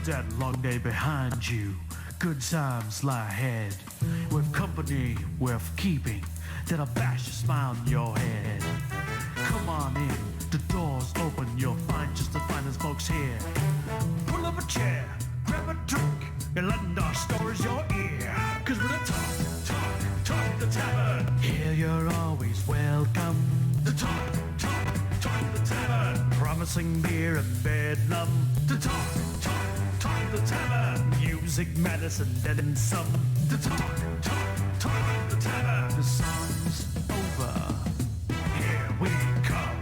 that long day behind you. Good times lie ahead. With company worth keeping, that'll bash a smile on your head. Come on in, the door's open, you'll find just the finest folks here. Pull up a chair, grab a drink, and lend our stories your ear. Cause we're the talk the tavern. Here you're always welcome. The talk the tavern. Promising beer and bedlam. The talk the tavern. Music, medicine, and then some. The talk the tavern. The song's over. Here we come.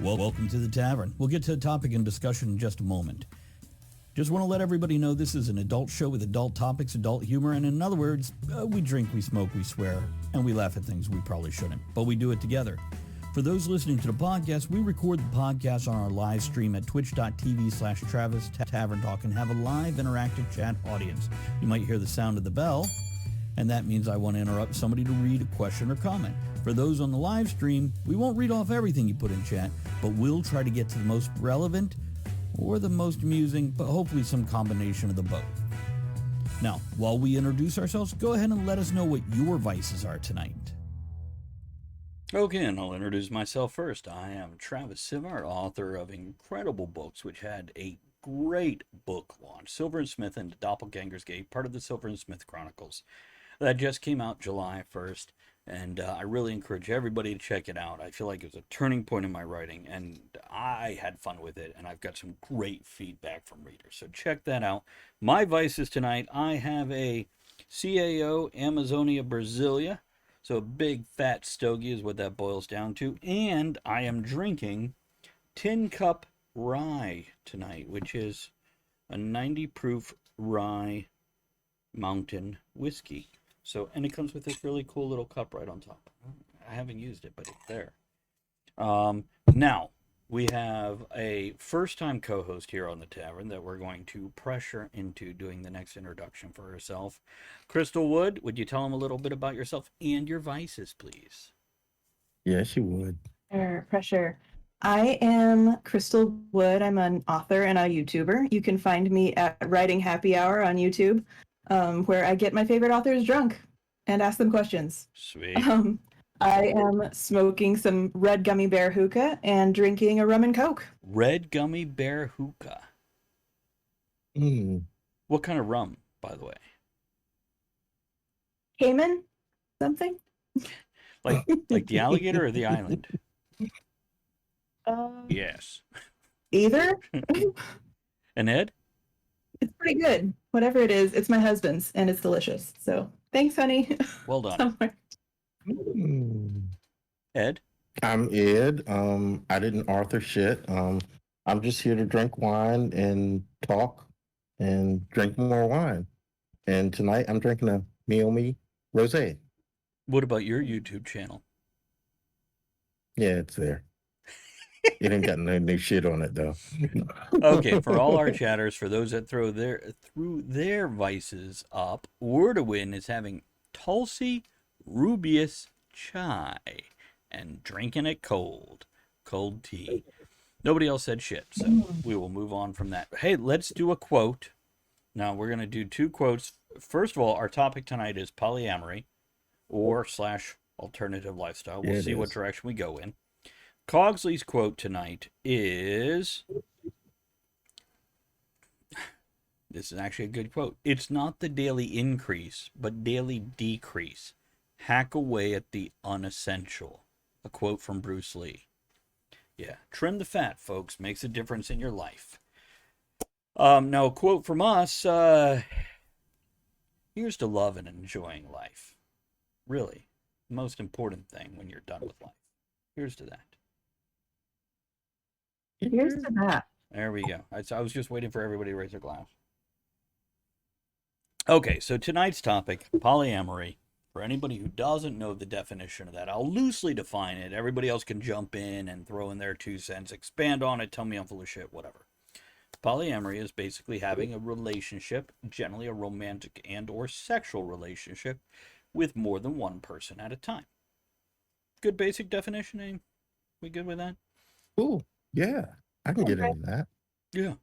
Well, welcome to the Tavern. We'll get to the topic and discussion in just a moment. Just want to let everybody know this is an adult show with adult topics, adult humor, and in other words, we drink, we smoke, we swear, and we laugh at things we probably shouldn't, but we do it together. For those listening to the podcast, we record the podcast on our live stream at twitch.tv/Travis Tavern Talk and have a live interactive chat audience. You might hear the sound of the bell, and that means I want to interrupt somebody to read a question or comment. For those on the live stream, we won't read off everything you put in chat, but we'll try to get to the most relevant or the most amusing, but hopefully some combination of the both. Now, while we introduce ourselves, go ahead and let us know what your vices are tonight. Okay, and I'll introduce myself first. I am Travis Sivart, author of incredible books, which had a great book launch, Silver and Smith and the Doppelganger's Gate, part of the Silver and Smith Chronicles. That just came out July 1st, and I really encourage everybody to check it out. I feel like it was a turning point in my writing, and I had fun with it, and I've got some great feedback from readers. So check that out. My vices tonight, I have a CAO Amazonia Brasilia, so a big fat stogie is what that boils down to, and I am drinking Tin Cup Rye tonight, which is a 90 proof rye mountain whiskey. So, and it comes with this really cool little cup right on top. I haven't used it, but it's there. Now, we have a first-time co-host here on the Tavern that we're going to pressure into doing the next introduction for herself. Crystal Wood, would you tell them a little bit about yourself and your vices, please? Yes, she would. Pressure. I am Crystal Wood. I'm an author and a YouTuber. You can find me at Writing Happy Hour on YouTube, where I get my favorite authors drunk and ask them questions. Sweet. I am smoking some red gummy bear hookah and drinking a rum and coke. Red Gummy Bear Hookah. What kind of rum, by the way? Cayman? Something? Like the alligator or the island? Yes. Either. And Ed? It's pretty good. Whatever it is, it's my husband's, and it's delicious. So thanks, honey. Well done. Somewhere. Ed? I'm Ed. I didn't author shit. I'm just here to drink wine and talk and drink more wine. And tonight I'm drinking a Meomi Rosé. What about your YouTube channel? Yeah, it's there. It ain't got no new shit on it though. Okay, for all our chatters, for those that threw their vices up, Word to Win is having Tulsi Rubius chai and drinking it cold tea. Nobody else said shit, so we will move on from that. Hey, let's do a quote. Now we're going to do two quotes. First of all, our topic tonight is polyamory or / alternative lifestyle. We'll see what direction we go in. Cogsley's quote tonight is, this is actually a good quote. It's not the daily increase, but daily decrease. Hack away at the unessential. A quote from Bruce Lee. Yeah, trim the fat, folks. Makes a difference in your life. Now, a quote from us. Here's to love and enjoying life. Really, the most important thing when you're done with life. Here's to that. Here's to that. There we go. I was just waiting for everybody to raise their glass. Okay, so tonight's topic, polyamory. For anybody who doesn't know the definition of that, I'll loosely define it. Everybody else can jump in and throw in their 2 cents, expand on it, tell me I'm full of shit, whatever. Polyamory is basically having a relationship, generally a romantic and or sexual relationship, with more than one person at a time. Good basic definition, we good with that? Ooh, yeah. I can get into that. Yeah.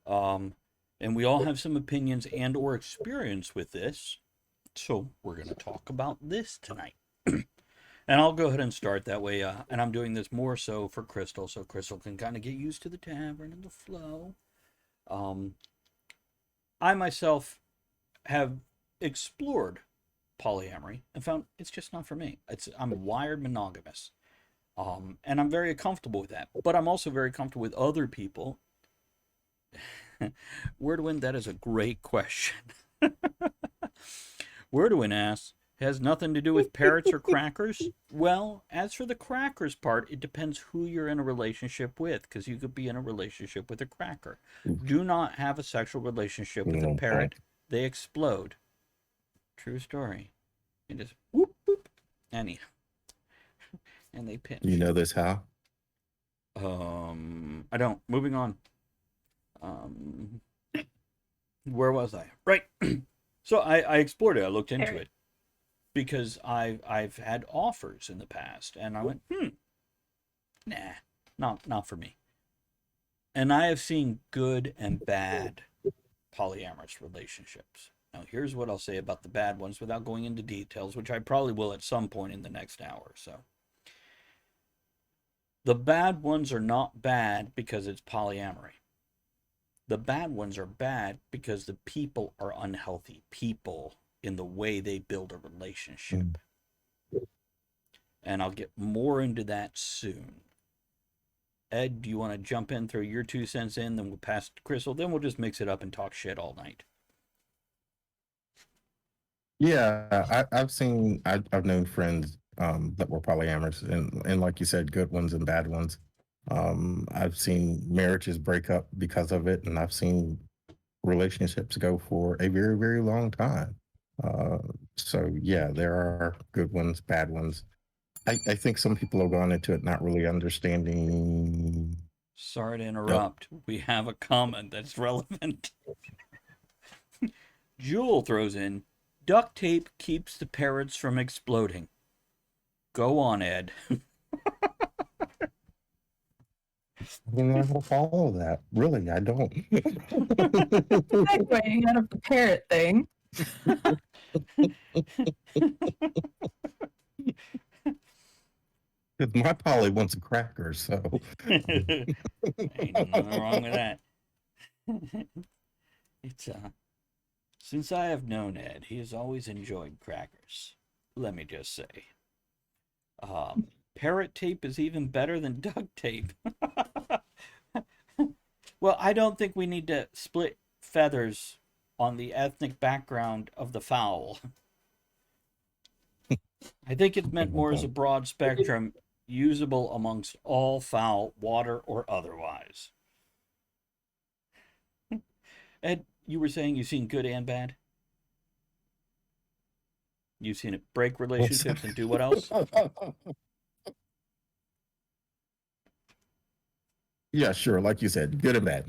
And we all have some opinions and or experience with this. So we're going to talk about this tonight. And I'll go ahead and start that way. And I'm doing this more so for Crystal, so Crystal can kind of get used to the tavern and the flow. I myself have explored polyamory and found it's just not for me. I'm wired monogamous. And I'm very comfortable with that. But I'm also very comfortable with other people. Wordwin, that is a great question. Wordwin asks, has nothing to do with parrots or crackers? Well, as for the crackers part, it depends who you're in a relationship with, because you could be in a relationship with a cracker. Do not have a sexual relationship with a parrot. They explode. True story. You just whoop, whoop. Anyhow. And they pinch. You know this how? I don't. Moving on. Where was I? Right. So I explored it. I looked into it because I've had offers in the past, and I went, nah, not for me. And I have seen good and bad polyamorous relationships. Now, here's what I'll say about the bad ones without going into details, which I probably will at some point in the next hour or so. The bad ones are not bad because it's polyamory. The bad ones are bad because the people are unhealthy people in the way they build a relationship. And I'll get more into that soon. Ed, do you want to jump in, throw your 2 cents in, then we'll pass to Crystal, then we'll just mix it up and talk shit all night. Yeah, I've known friends that were polyamorous, and like you said, good ones and bad ones. I've seen marriages break up because of it, and I've seen relationships go for a very, very long time. So yeah, there are good ones, bad ones. I think some people have gone into it not really understanding. Sorry to interrupt. We have a comment that's relevant. Jewel throws in, duct tape keeps the parrots from exploding. Go on, Ed. I don't know how to follow that. Really, I don't. Segueing out of the parrot thing. Because my poly wants a cracker, so. Ain't nothing wrong with that. It's since I have known Ed, he has always enjoyed crackers. Let me just say. Parrot tape is even better than duct tape. Well, I don't think we need to split feathers on the ethnic background of the fowl. I think it's meant more as a broad spectrum, usable amongst all fowl, water or otherwise. Ed, you were saying you've seen good and bad? You've seen it break relationships and do what else? Yeah, sure. Like you said, good and bad.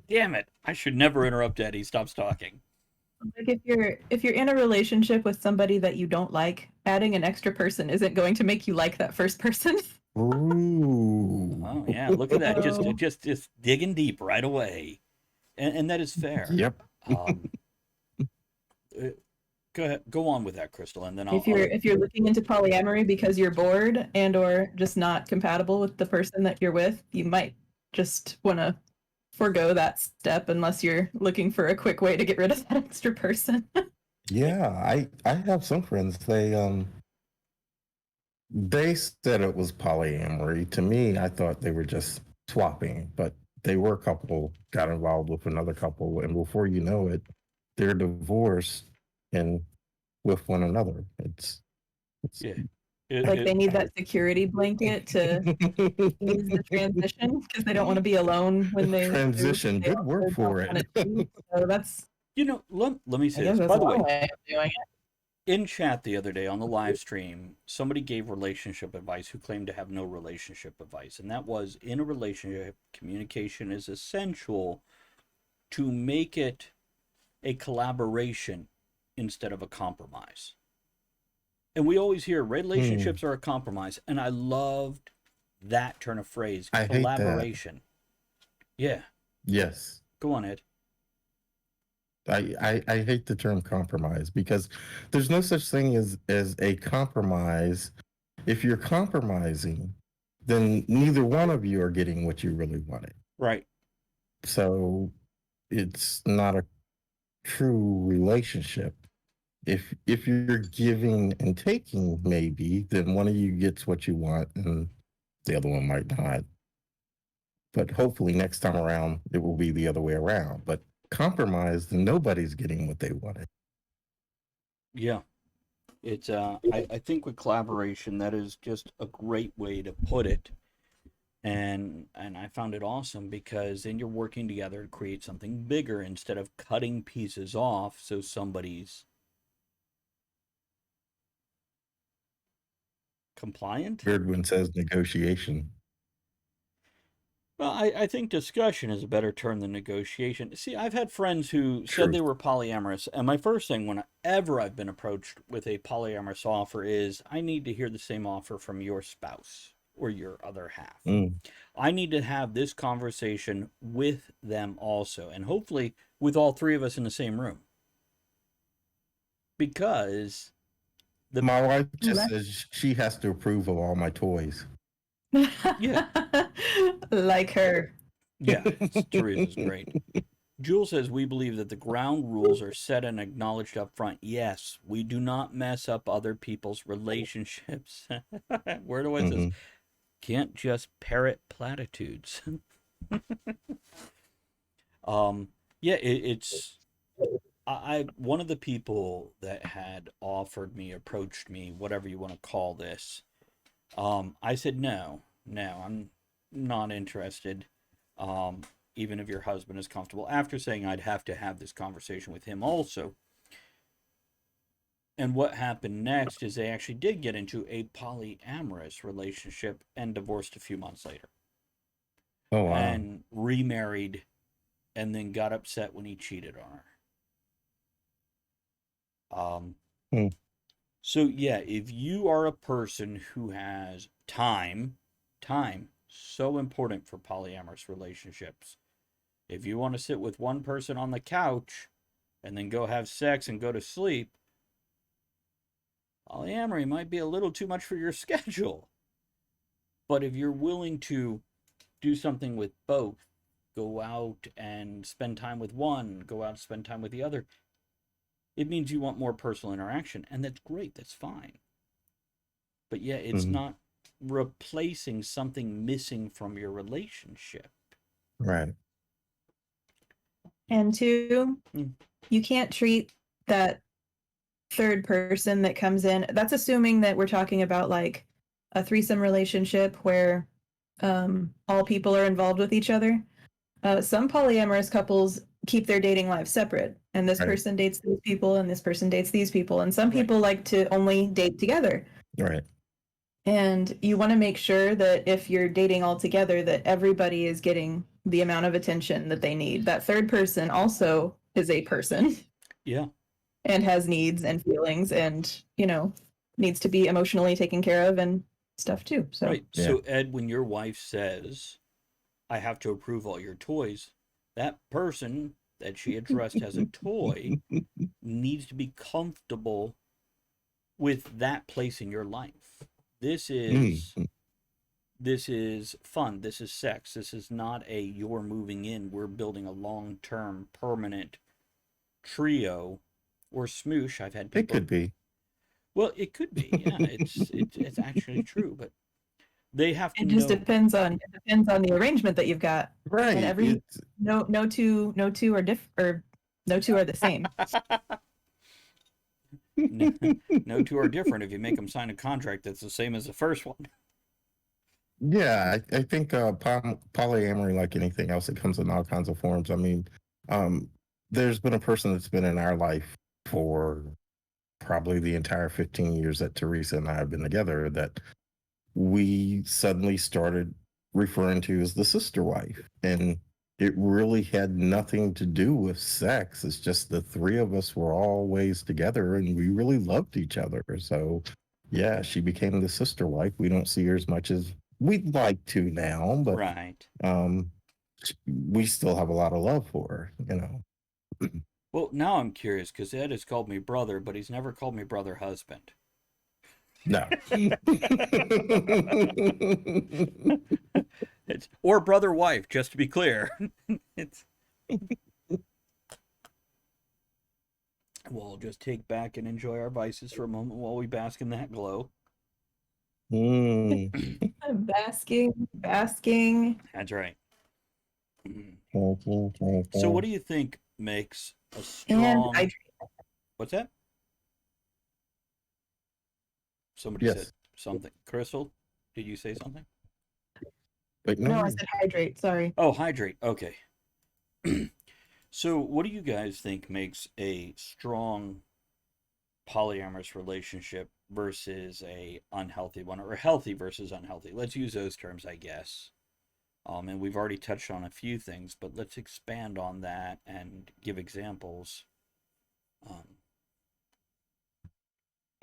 Damn it. I should never interrupt Ed. He stops talking. Like if you're in a relationship with somebody that you don't like, adding an extra person isn't going to make you like that first person. Ooh. Oh yeah, look at that. Just digging deep right away. And that is fair. Yep. Go ahead, go on with that, Crystal, and then I'll. If you're looking into polyamory because you're bored and or just not compatible with the person that you're with, you might just want to forego that step unless you're looking for a quick way to get rid of that extra person. Yeah, I have some friends. They said it was polyamory. To me, I thought they were just swapping, but they were a couple, got involved with another couple, and before you know it, they're divorced and with one another. It's Yeah. They need that security blanket to ease the transition because they don't want to be alone when they transition. Good word for it. So that's, let me say I guess this. that's By the one way, of doing it. in chat the other day on the live stream, somebody gave relationship advice who claimed to have no relationship advice, and that was, in a relationship, communication is essential to make it a collaboration instead of a compromise. And we always hear relationships are a compromise, and I loved that turn of phrase, I hate that. collaboration. Yeah, Yes. Go on, Ed. I hate the term compromise because there's no such thing as a compromise. If you're compromising, then neither one of you are getting what you really wanted. Right. So it's not a true relationship. If you're giving and taking, maybe, then one of you gets what you want and the other one might not. But hopefully next time around it will be the other way around. But compromise, then nobody's getting what they wanted. Yeah. It's I think with collaboration, that is just a great way to put it. And I found it awesome because then you're working together to create something bigger instead of cutting pieces off so somebody's compliant. Goodwin says negotiation. Well, I think discussion is a better term than negotiation. See, I've had friends who said True. they were polyamorous, and my first thing whenever I've been approached with a polyamorous offer is I need to hear the same offer from your spouse or your other half. Mm. I need to have this conversation with them also, and hopefully with all three of us in the same room. Because My wife just says she has to approve of all my toys. Yeah. Like her. Yeah, Teresa's great. Jules says, we believe that the ground rules are set and acknowledged up front. Yes, we do not mess up other people's relationships. Where do I says, can't just parrot platitudes. Yeah, it's I one of the people that had offered me, approached me, whatever you want to call this. I said no, I'm not interested. Even if your husband is comfortable, after saying I'd have to have this conversation with him also. And what happened next is they actually did get into a polyamorous relationship and divorced a few months later. Oh, wow. And remarried and then got upset when he cheated on her. So yeah, if you are a person who has time, so important for polyamorous relationships. If you want to sit with one person on the couch and then go have sex and go to sleep, polyamory might be a little too much for your schedule. But if you're willing to do something with both, go out and spend time with one, go out and spend time with the other, it means you want more personal interaction. And that's great, that's fine. But yeah, it's not replacing something missing from your relationship. Right. And two, you can't treat that third person that comes in. That's assuming that we're talking about like a threesome relationship where all people are involved with each other. Some polyamorous couples keep their dating lives separate, and this person dates these people and this person dates these people, and some people like to only date together. Right. And you want to make sure that if you're dating all together, that everybody is getting the amount of attention that they need. That third person also is a person. Yeah. And has needs and feelings and, needs to be emotionally taken care of and stuff too. So. Right. Yeah. So Ed, when your wife says, I have to approve all your toys, that person that she addressed as a toy needs to be comfortable with that place in your life. This is fun. This is sex. This is not a you're moving in. We're building a long-term permanent trio or smoosh. I've had people. It could be. Well, it could be. Yeah, it's actually true, but they have to. It just depends on the arrangement that you've got. Right. And no two are no two are the same. No two are different if you make them sign a contract that's the same as the first one. Yeah, I think polyamory, like anything else, it comes in all kinds of forms. I mean, there's been a person that's been in our life for probably the entire 15 years that Teresa and I have been together that we suddenly started referring to as the sister wife. And it really had nothing to do with sex. It's just the three of us were always together and we really loved each other. So yeah, she became the sister wife. We don't see her as much as we'd like to now, but right. we still have a lot of love for her, you know. Well, now I'm curious because Ed has called me brother, but he's never called me brother husband. No. It's or brother wife, just to be clear. It's we'll just take back and enjoy our vices for a moment while we bask in that glow. Mm. I'm basking. That's right. Okay. So, what do you think makes a And strong? I What's that? Somebody said Yes. something. Crystal, did you say something? Wait, no, I no. said hydrate. Sorry. Oh, hydrate. Okay. So, what do you guys think makes a strong polyamorous relationship versus a unhealthy one, or healthy versus unhealthy? Let's use those terms, I guess. And we've already touched on a few things, but let's expand on that and give examples.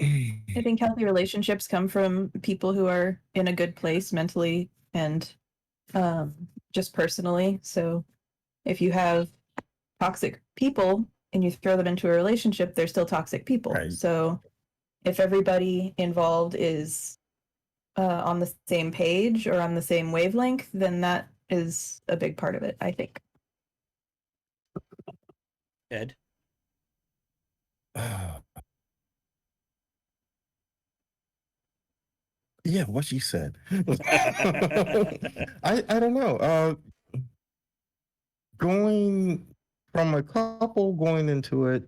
I think healthy relationships come from people who are in a good place mentally and just personally. So if you have toxic people and you throw them into a relationship, they're still toxic people. Right. So if everybody involved is on the same page or on the same wavelength, then that is a big part of it, I think. Ed? Yeah, what she said. I don't know. Going from a couple going into it,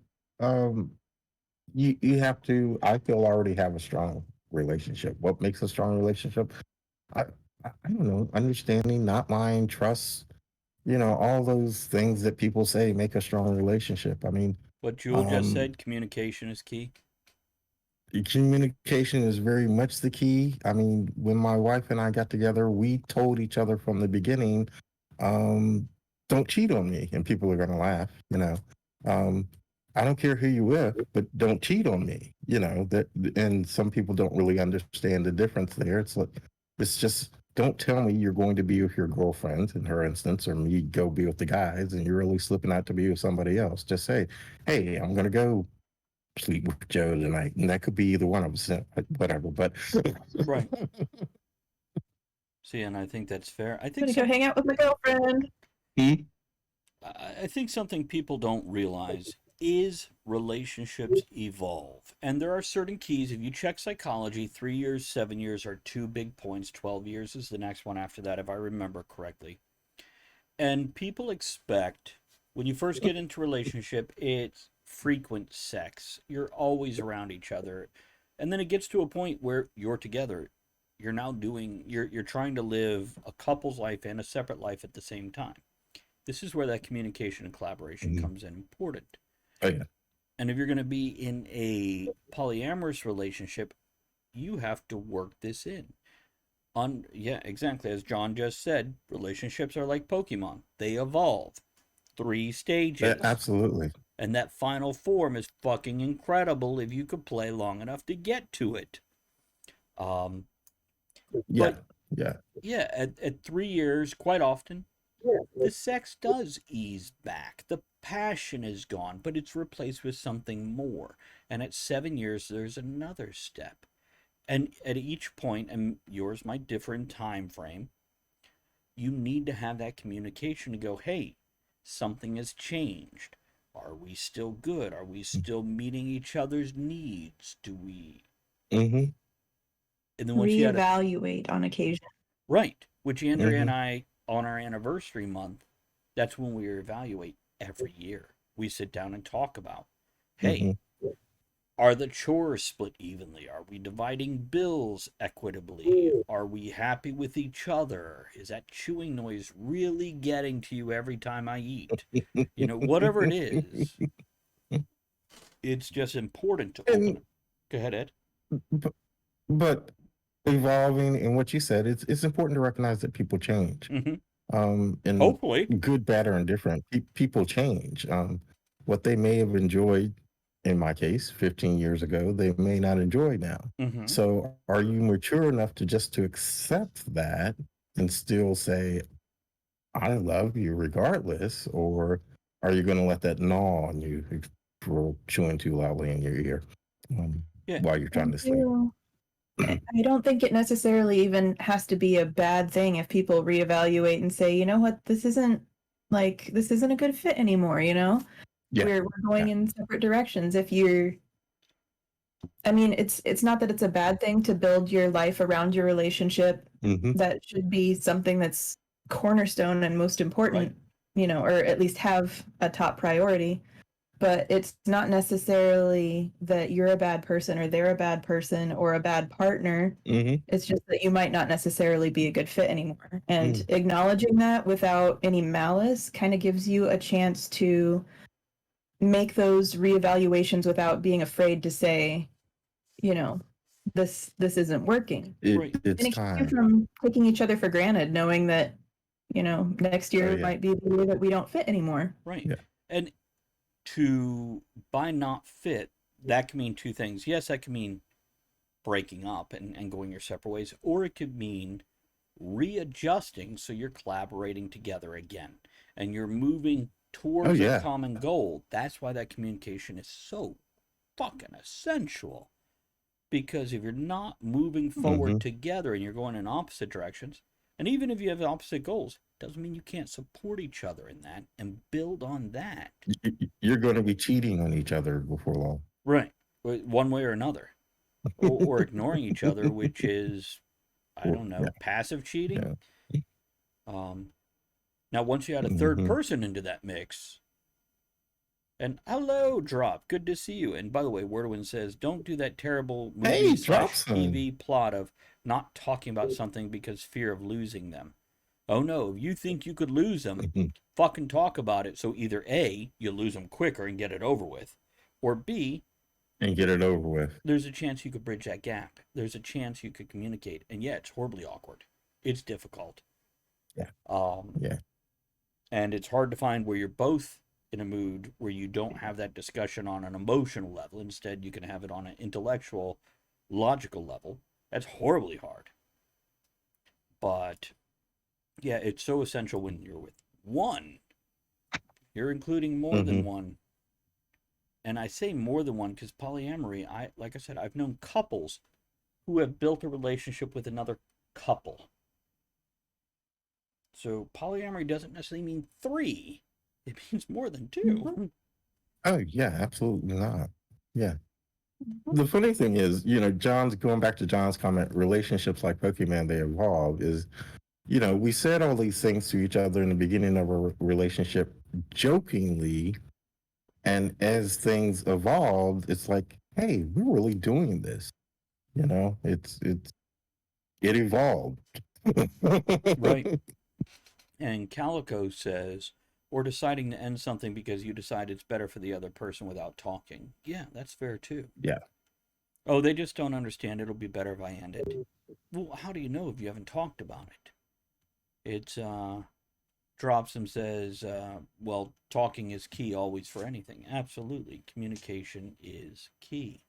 you have to, I feel, already have a strong relationship. What makes a strong relationship? I I don't know, understanding, not lying, trust, all those things that people say make a strong relationship. I mean, What Jewel just said, communication is key. communication is very much the key. I mean, when my wife and I got together, we told each other from the beginning, don't cheat on me, and people are going to laugh. Um, I don't care who you with, but don't cheat on me. That, and some people don't really understand the difference there. It's just, don't tell me you're going to be with your girlfriend, in her instance, or me go be with the guys, and you're really slipping out to be with somebody else. Just say, hey, I'm going to go sleep with Joe tonight, and that could be either one of us, whatever. But Right. See, and I think that's fair. I I'm think gonna go hang out with my girlfriend. I think something people don't realize is relationships evolve. And there are certain keys. If you check psychology, 3 years, 7 years are two big points. 12 years is the next one after that, if I remember correctly. And people expect when you first get into a relationship, it's frequent sex. You're always around each other. And then it gets to a point where you're together. You're trying to live a couple's life and a separate life at the same time. This is where that communication and collaboration comes in important. Oh, yeah. And if you're going to be in a polyamorous relationship, you have to work this in. Yeah, exactly. As John just said, relationships are like Pokemon. They evolve. 3 stages. Absolutely. And that final form is fucking incredible if you could play long enough to get to it. Yeah. At 3 years, quite often, the sex does ease back. The passion is gone, but it's replaced with something more. And at 7 years, there's another step. And at each point, and yours might differ in time frame, you need to have that communication to go, hey, something has changed. Are we still good? Are we still meeting each other's needs? Do we? Mm-hmm. And then once you had reevaluate on occasion. right, which Andrea and I, on our anniversary month, that's when we evaluate every year. We sit down and talk about, hey, are the chores split evenly? Are we dividing bills equitably? Are we happy with each other? Is that chewing noise really getting to you every time I eat? Whatever it is, it's just important to open it. Go ahead, Ed. But evolving, and what you said, it's important to recognize that people change. And Hopefully. good, bad, or indifferent, people change. What they may have enjoyed, in my case, 15 years ago, they may not enjoy now. So are you mature enough to accept that and still say, I love you regardless, or are you going to let that gnaw on you for chewing too loudly in your ear Yeah. while you're trying to sleep? I don't think it necessarily even has to be a bad thing if people reevaluate and say, you know what, this isn't a good fit anymore, you know? Yeah. We're going in separate directions. If you're I mean, it's not that it's a bad thing to build your life around your relationship. Mm-hmm. That should be something that's cornerstone and most important, Right. you know, or at least have a top priority. But it's not necessarily that you're a bad person or they're a bad person or a bad partner. Mm-hmm. It's just that you might not necessarily be a good fit anymore. And Mm. acknowledging that without any malice kind of gives you a chance to make those reevaluations without being afraid to say, you know, this isn't working. Right. It's And it keeps you time. from taking each other for granted, knowing that, you know, next Oh, year yeah. might be the year that we don't fit anymore. Right. Yeah. And by not fit, that can mean two things. Yes, that can mean breaking up and going your separate ways, or it could mean readjusting so you're collaborating together again and you're moving towards a yeah. common goal. That's why that communication is so fucking essential. Because if you're not moving forward Mm-hmm. together and you're going in opposite directions, and even if you have opposite goals, doesn't mean you can't support each other in that and build on that. You're going to be cheating on each other before long. Right. One way or another. Or ignoring each other, which is, I don't know, passive cheating. Yeah. Now, once you add a third person into that mix, and hello, Drop, good to see you. And by the way, Wordwin says, don't do that terrible movie / TV plot of not talking about something because fear of losing them. Oh no, if you think you could lose them, fucking talk about it. So either A, you lose them quicker and get it over with, or B, and get it over with. There's a chance you could bridge that gap. There's a chance you could communicate. And yeah, it's horribly awkward. It's difficult. Yeah. Yeah. And it's hard to find where you're both in a mood where you don't have that discussion on an emotional level. Instead, you can have it on an intellectual, logical level. That's horribly hard. But yeah, it's so essential when you're with one. You're including more than one. And I say more than one because polyamory, like I said, I've known couples who have built a relationship with another couple. So polyamory doesn't necessarily mean 3. It means more than 2. Oh, yeah, absolutely not. Yeah. The funny thing is, you know, going back to John's comment, relationships like Pokemon, they evolve, is, you know, we said all these things to each other in the beginning of a relationship jokingly. And as things evolved, it's like, hey, we're really doing this. You know, it evolved. Right. And Calico says, or deciding to end something because you decide it's better for the other person without talking. Yeah, that's fair too. Yeah. Oh, they just don't understand. It'll be better if I end it. Well, how do you know if you haven't talked about it? It's, drops and says, well, talking is key always for anything. Absolutely. Communication is key.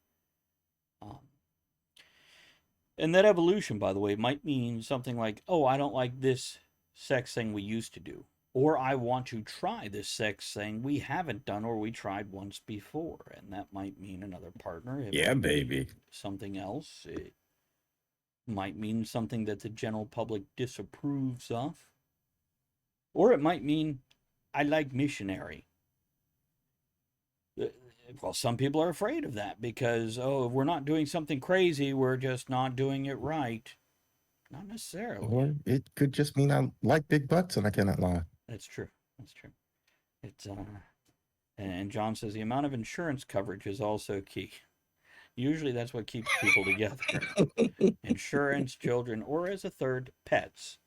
And that evolution, by the way, might mean something like, oh, I don't like this sex thing we used to do. Or I want to try this sex thing we haven't done or we tried once before. And that might mean another partner. Yeah, baby. Something else. It might mean something that the general public disapproves of. Or it might mean, I like missionary. Well, some people are afraid of that because, oh, if we're not doing something crazy, we're just not doing it right. Not necessarily. Or it could just mean I like big butts and I cannot lie. That's true. That's true. It's and John says the amount of insurance coverage is also key. Usually that's what keeps people together. Insurance, children, or as a third, pets.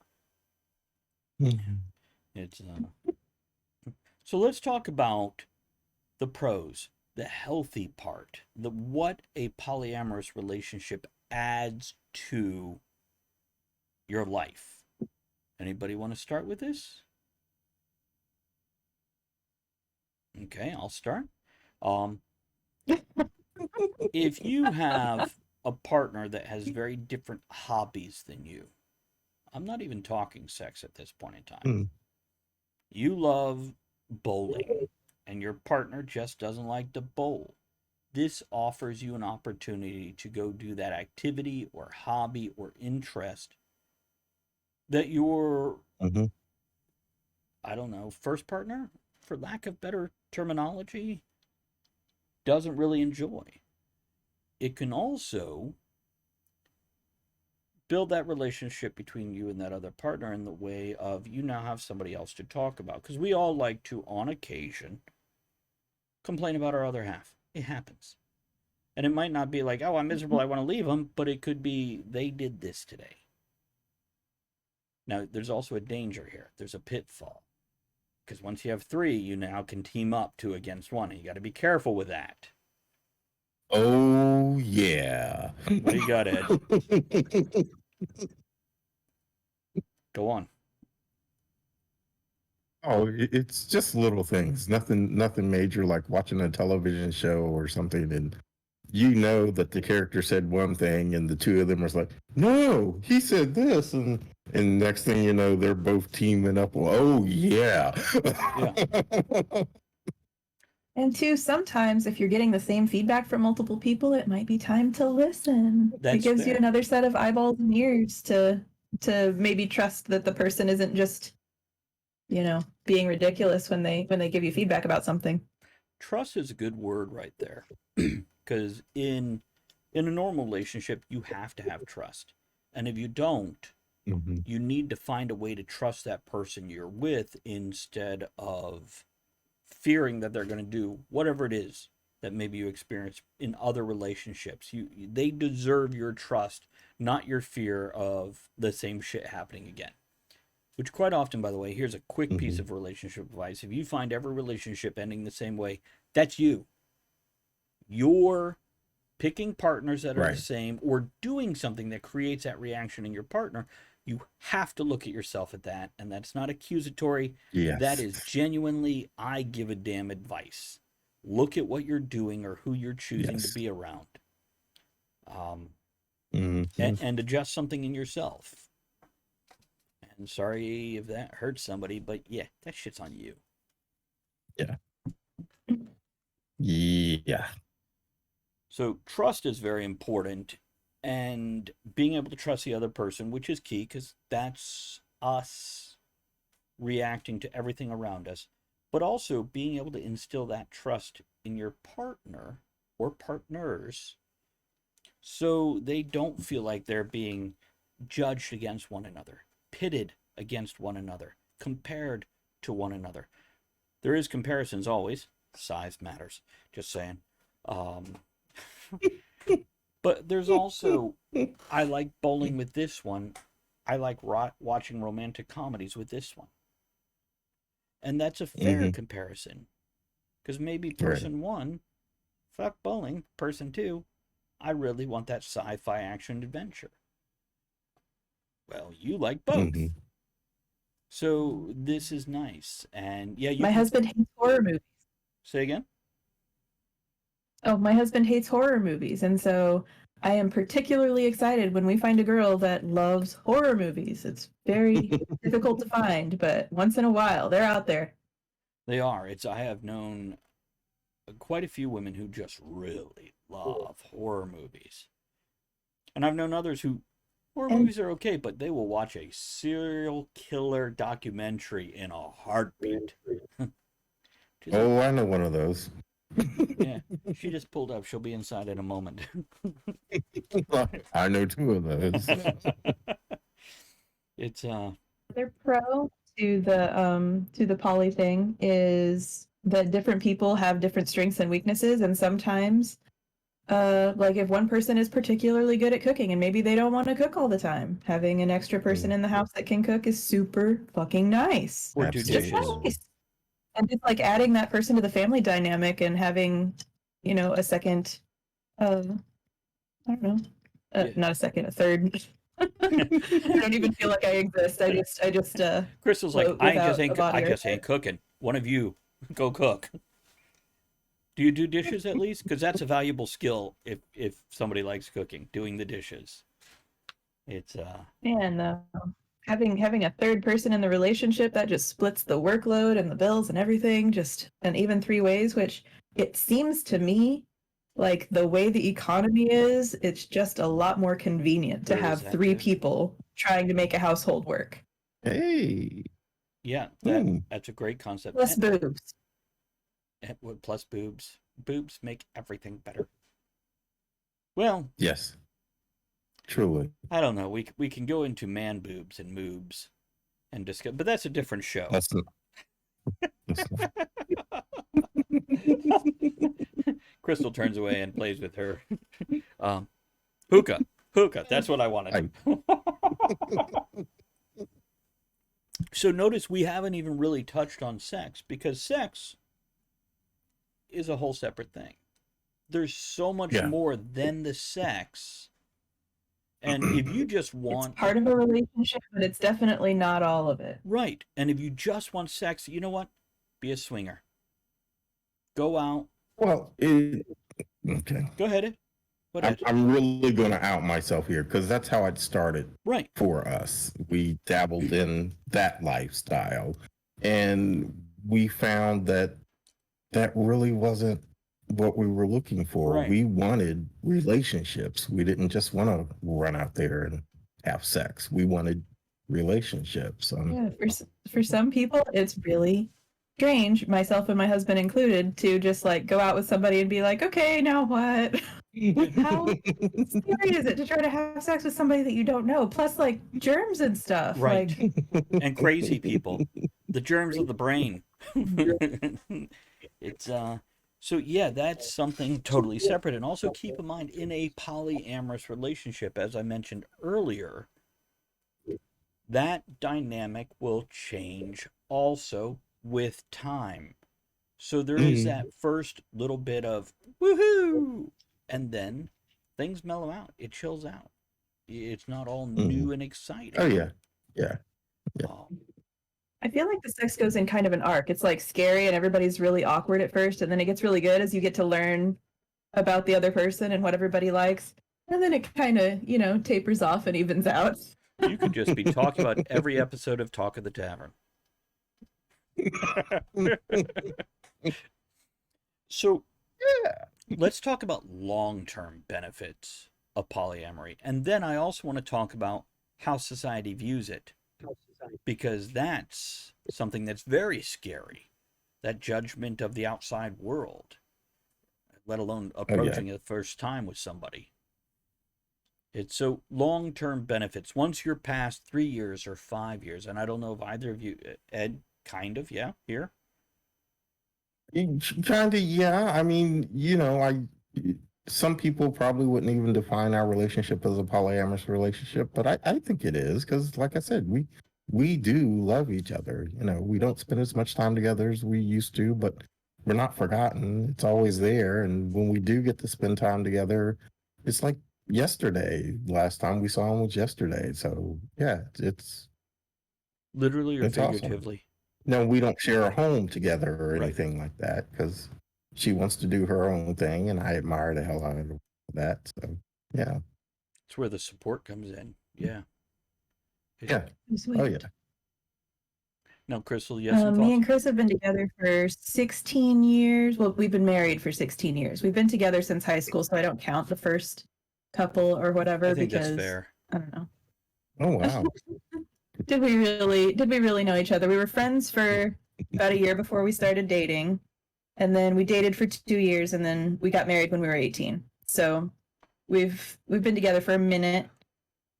It's so let's talk about the pros, the healthy part, what a polyamorous relationship adds to your life. Anybody want to start with this? Okay, I'll start. If you have a partner that has very different hobbies than you, I'm not even talking sex at this point in time. You love bowling, and your partner just doesn't like to bowl. This offers you an opportunity to go do that activity or hobby or interest that your, Mm-hmm. I don't know, first partner, for lack of better terminology, doesn't really enjoy. It can also build that relationship between you and that other partner in the way of you now have somebody else to talk about. Because we all like to, on occasion, complain about our other half. It happens. And it might not be like, oh, I'm miserable, I want to leave them, but it could be, they did this today. Now, there's also a danger here. There's a pitfall. Because once you have three, you now can team up two against one. And you got to be careful with that. Oh yeah. What do you got, Ed? Go on. Oh, it's just little things. Nothing major, like watching a television show or something, and you know that the character said one thing, and the two of them are like, "No, he said this," and next thing you know, they're both teaming up. Oh yeah. Yeah. And two, sometimes if you're getting the same feedback from multiple people, it might be time to listen. That's it gives you fair. another set of eyeballs and ears to maybe trust that the person isn't just, being ridiculous when they give you feedback about something. Trust is a good word right there. Because in a normal relationship, you have to have trust. And if you don't, Mm-hmm. you need to find a way to trust that person you're with instead of fearing that they're going to do whatever it is that maybe you experience in other relationships. They deserve your trust, not your fear of the same shit happening again. Which quite often, by the way, here's a quick piece Mm-hmm. of relationship advice. If you find every relationship ending the same way, that's you. You're picking partners that are the Right. same or doing something that creates that reaction in your partner. You have to look at yourself at that, and that's not accusatory. That Yes. is genuinely, I give a damn advice. Look at what you're doing or who you're choosing to Yes. be around, Mm-hmm. and adjust something in yourself. And sorry if that hurts somebody, but yeah, that shit's on you. Yeah. Yeah. So trust is very important, and being able to trust the other person, which is key because that's us reacting to everything around us, but also being able to instill that trust in your partner or partners so they don't feel like they're being judged against one another, pitted against one another, compared to one another. There is comparisons always. Size matters. Just saying. Um, but there's also, I like bowling with this one. I like watching romantic comedies with this one. And that's a fair Mm-hmm. comparison. Because maybe Right. person one, fuck bowling. Person two, I really want that sci fi action adventure. Well, you like both. Mm-hmm. So this is nice. And yeah, you My can husband hates horror movies. say again. Oh, my husband hates horror movies, and so I am particularly excited when we find a girl that loves horror movies. It's very difficult to find, but once in a while, they're out there. They are. I have known quite a few women who just really love horror movies. And I've known others who horror And movies are okay, but they will watch a serial killer documentary in a heartbeat. She's like, Oh, I know one of those. yeah, she just pulled up. She'll be inside in a moment. I know two of those. It's their pro to the poly thing is that different people have different strengths and weaknesses, and sometimes like if one person is particularly good at cooking and maybe they don't want to cook all the time, having an extra person in the house that can cook is super fucking nice. or do Absolutely. dishes. Nice. And just like adding that person to the family dynamic and having, a second, I don't know, Yeah. not a second, a third. I don't even feel like I exist. I just Crystal's like, float I without just a ain't body I or just head. ain't cooking. One of you go cook. Do you do dishes at least? Because that's a valuable skill if somebody likes cooking, doing the dishes. It's Man, having a third person in the relationship that just splits the workload and the bills and everything, just and even 3 ways, which it seems to me like the way the economy is, it's just a lot more convenient to There is have that 3 too. people trying to make a household work. Hey. Yeah, Hmm. that's a great concept. Plus boobs. Plus boobs. Boobs make everything better. Well, Yes. Truly. I don't know. We can go into man boobs and moobs and discuss, but that's a different show. That's not. That's not. Crystal turns away and plays with her hookah. Hookah. That's what I wanted. So notice we haven't even really touched on sex, because sex is a whole separate thing. There's so much Yeah. more than the sex. And if you just want... It's part of a relationship, but it's definitely not all of it. Right. And if you just want sex, you know what? Be a swinger. Go out. Well, okay. Go ahead. I'm really going to out myself here because that's how it started. Right. For us, we dabbled in that lifestyle, and we found that really wasn't what we were looking for. Right. We wanted relationships. We didn't just want to run out there and have sex. We wanted relationships. Yeah, for some people, it's really strange, myself and my husband included, to just like go out with somebody and be like, okay, now what? How scary is it to try to have sex with somebody that you don't know? Plus, like germs and stuff. Right. Like, and crazy people. The germs of the brain. It's so yeah, that's something totally separate. And also keep in mind, in a polyamorous relationship, as I mentioned earlier, that dynamic will change also with time. So there is that first little bit of woohoo, and then things mellow out. It chills out. It's not all new and exciting. Oh yeah, yeah. I feel like the sex goes in kind of an arc. It's like scary and everybody's really awkward at first, and then it gets really good as you get to learn about the other person and what everybody likes. And then it kind of, tapers off and evens out. You could just be talking about every episode of Talk of the Tavern. So, let's talk about long-term benefits of polyamory. And then I also want to talk about how society views it. Because that's something that's very scary. That judgment of the outside world, let alone approaching it the first time with somebody. It's so long-term benefits. Once you're past 3 years or 5 years, and I don't know if either of you, Ed, kind of, yeah, here? Kind of, yeah. I mean, some people probably wouldn't even define our relationship as a polyamorous relationship, but I think it is because, like I said, we do love each other. We don't spend as much time together as we used to, but we're not forgotten. It's always there. And when we do get to spend time together, it's like yesterday. Last time we saw him was yesterday. So yeah, it's literally or figuratively. Awesome. No, we don't share a home together or anything like that because she wants to do her own thing, and I admire the hell out of that. So yeah, it's where the support comes in. Yeah. Yeah. Oh yeah. Now, Crystal, yes. Me and Chris have been together for 16 years. Well, we've been married for 16 years. We've been together since high school, so I don't count the first couple or whatever. I think because that's fair. I don't know. Oh wow. Did we really know each other? We were friends for about a year before we started dating, and then we dated for 2 years, and then we got married when we were 18. So we've been together for a minute.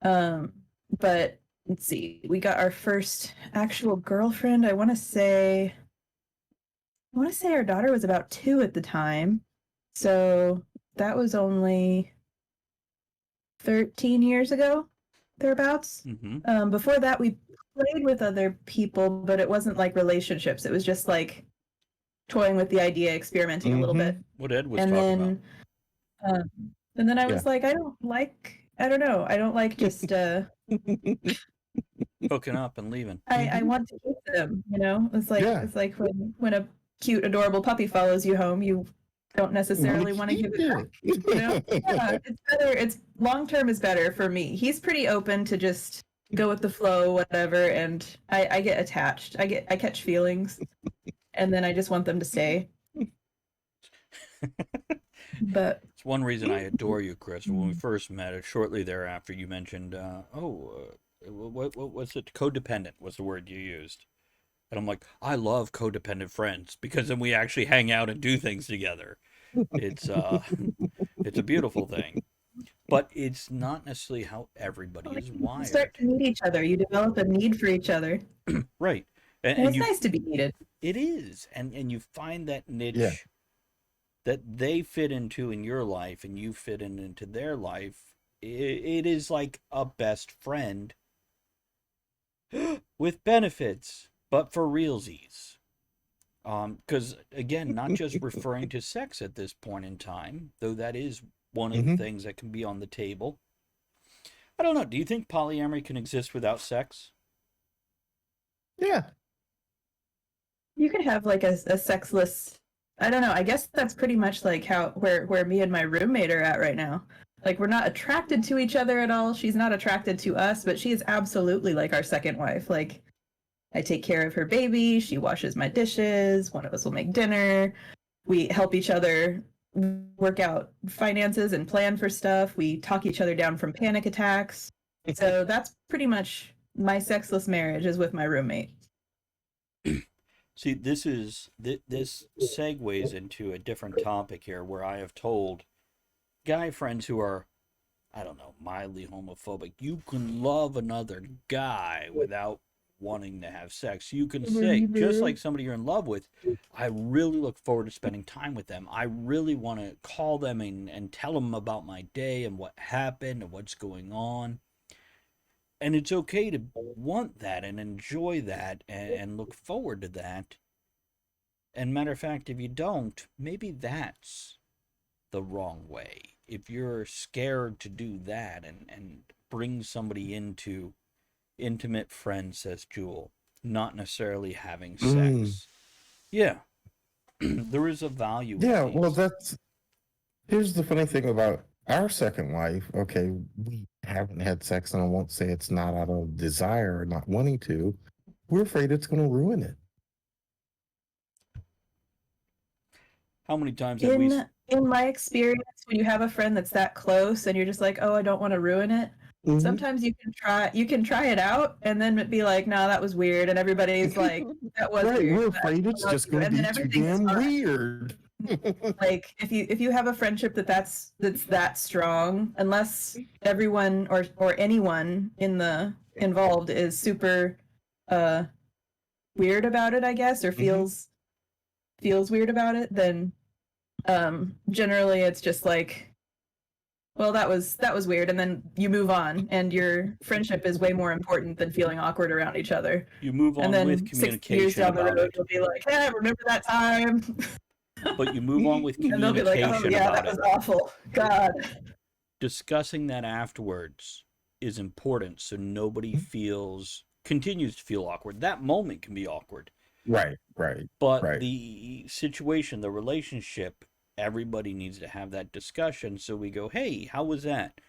But let's see, we got our first actual girlfriend. I want to say our daughter was about 2 at the time. So that was only 13 years ago, thereabouts. Mm-hmm. Before that, we played with other people, but it wasn't like relationships. It was just like toying with the idea, experimenting a little bit. What Ed was talking about. And then I was like, I don't like just hooking up and leaving. I want to keep them, It's like when a cute, adorable puppy follows you home, you don't necessarily want to give it back. Yeah, it's better. It's long term is better for me. He's pretty open to just go with the flow, whatever, and I get attached. I catch feelings, and then I just want them to stay. But It's one reason I adore you, Chris. When we first met, shortly thereafter, you mentioned, what was it? Codependent was the word you used. And I'm like, I love codependent friends because then we actually hang out and do things together. It's it's a beautiful thing. But it's not necessarily how everybody is you start wired. to need each other. You develop a need for each other, Right. and And it's you nice to be needed. it is. And you find that Yeah. niche that they fit into in your life and you fit into their life. It is like a best friend with benefits, but for realsies. Because again, not just referring to sex at this point in time, though that is one of the Hmm. things that can be on the table. I don't know. Do you think polyamory can exist without sex? Yeah. You can have like a sexless. I don't know. I guess that's pretty much like how where me and my roommate are at right now. Like we're not attracted to each other at all. She's not attracted to us, but she is absolutely like our second wife. Like I take care of her baby, she washes my dishes, one of us will make dinner. We help each other work out finances and plan for stuff. We talk each other down from panic attacks. So that's pretty much my sexless marriage is with my roommate. See, this segues into a different topic here, where I have told guy friends who are, I don't know, mildly homophobic, you can love another guy without wanting to have sex. You can say, just like somebody you're in love with, I really look forward to spending time with them. I really want to call them and tell them about my day and what happened and what's going on. And it's okay to want that and enjoy that and look forward to that. And matter of fact, if you don't, maybe that's the wrong way. If you're scared to do that and bring somebody into intimate friends, says Jewel, not necessarily having Mm. sex. Yeah, there is a value Yeah. in Well, these. here's the funny thing about our second wife. Okay, we haven't had sex, and I won't say it's not out of desire or not wanting to. We're afraid it's going to ruin it. How many times have we? In my experience, when you have a friend that's that close and you're just like, oh, I don't want to ruin it. Mhm. Sometimes you can try it out and then be like, no, that was weird, and everybody's like, that was Right. weird, We're but I afraid it's love just you, going to and then be too everything is damn fine. weird. Like if you have a friendship that's that strong, unless everyone or anyone in the involved is super uh weird about it, I guess, or Mhm. feels weird about it, then generally it's just like, well, that was weird, and then you move on, and your friendship is way more important than feeling awkward around each other. You move And on with then 6 years communication down the about road, it, you'll be like, hey, remember that time? but you move on with And they'll be like, oh communication yeah, about that it. was awful. God. Discussing that afterwards is important so nobody continues to feel awkward. That moment can be awkward, Right. Right. but Right. the situation, the relationship, everybody needs to have that discussion. So we go, hey, how was that?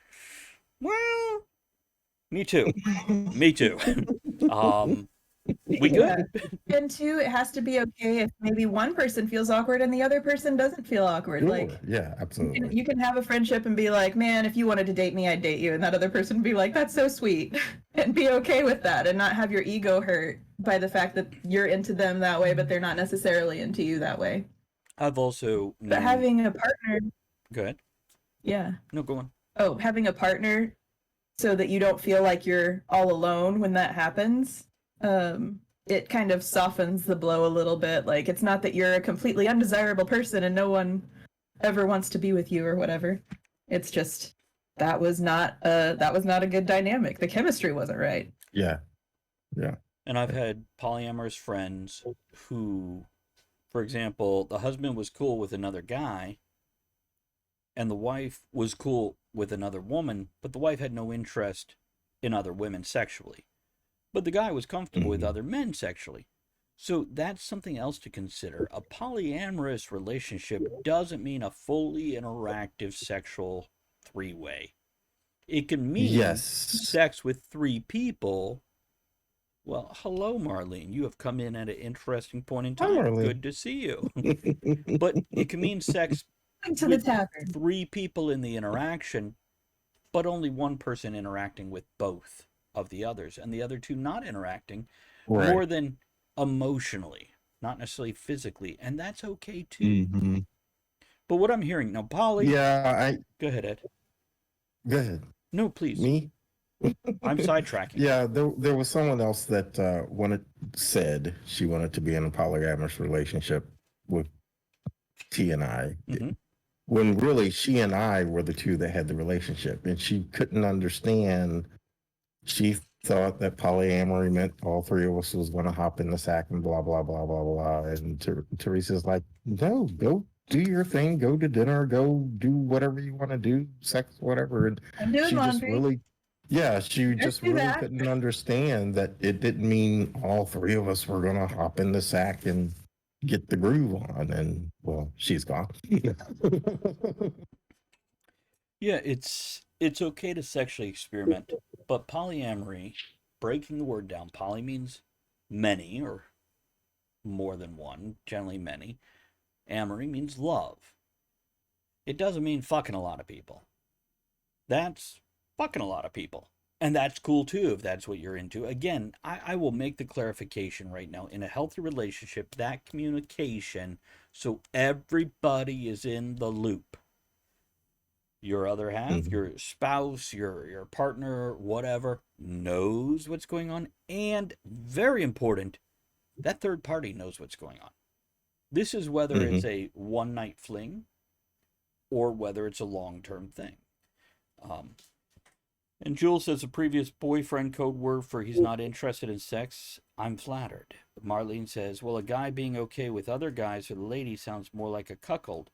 Well, me too. Me too. um, we Yeah. good? And two, it has to be okay if maybe one person feels awkward and the other person doesn't feel awkward. Sure. Like Yeah. Absolutely. you can have a friendship and be like, man, if you wanted to date me, I'd date you. And that other person would be like, that's so sweet. And be okay with that and not have your ego hurt by the fact that you're into them that way, but they're not necessarily into you that way. I've also But known. having a partner, Go ahead. yeah. No, go on. Oh, having a partner so that you don't feel like you're all alone when that happens. It kind of softens the blow a little bit. Like it's not that you're a completely undesirable person and no one ever wants to be with you or whatever. It's just that was not a good dynamic. The chemistry wasn't right. Yeah. Yeah. And I've had polyamorous friends who, for example, the husband was cool with another guy and the wife was cool with another woman, but the wife had no interest in other women sexually. But the guy was comfortable with Mhm. other men sexually. So that's something else to consider. A polyamorous relationship doesn't mean a fully interactive sexual three-way. It can mean Yes. sex with 3 people. Well, hello, Marlene. You have come in at an interesting point in Hi, time. Marlene. Good to see you. But it can mean sex To the with tavern. 3 people in the interaction, but only one person interacting with both of the others, and the other 2 not interacting Right. more than emotionally, not necessarily physically, and that's okay too. Mm-hmm. But what I'm hearing now, Polly. Yeah, Go ahead, Ed. Go ahead. No, please. Me? I'm sidetracking. Yeah, there was someone else that said she wanted to be in a polyamorous relationship with T and I. Mm-hmm. When really she and I were the 2 that had the relationship, and she couldn't understand. She thought that polyamory meant all 3 of us was going to hop in the sack and blah blah blah blah blah. And Teresa's like, no, go do your thing, go to dinner, go do whatever you want to do, sex, whatever. And I'm doing she just laundry. really, yeah, she just do really that. couldn't understand that it didn't mean all 3 of us were going to hop in the sack and get the groove on. And well, she's gone. Yeah, it's okay to sexually experiment, but polyamory, breaking the word down, poly means many or more than one, generally many. Amory means love. It doesn't mean fucking a lot of people. That's fucking a lot of people. And that's cool too if that's what you're into. Again, I will make the clarification right now. In a healthy relationship, that communication, so everybody is in the loop. Your other half, Mhm. your spouse, your partner, whatever, knows what's going on. And very important, that third party knows what's going on. This is whether it's a one-night fling or whether it's a long-term thing. And Jules says a previous boyfriend code word for he's not interested in sex. I'm flattered. Marlene says, well, a guy being okay with other guys or the lady sounds more like a cuckold.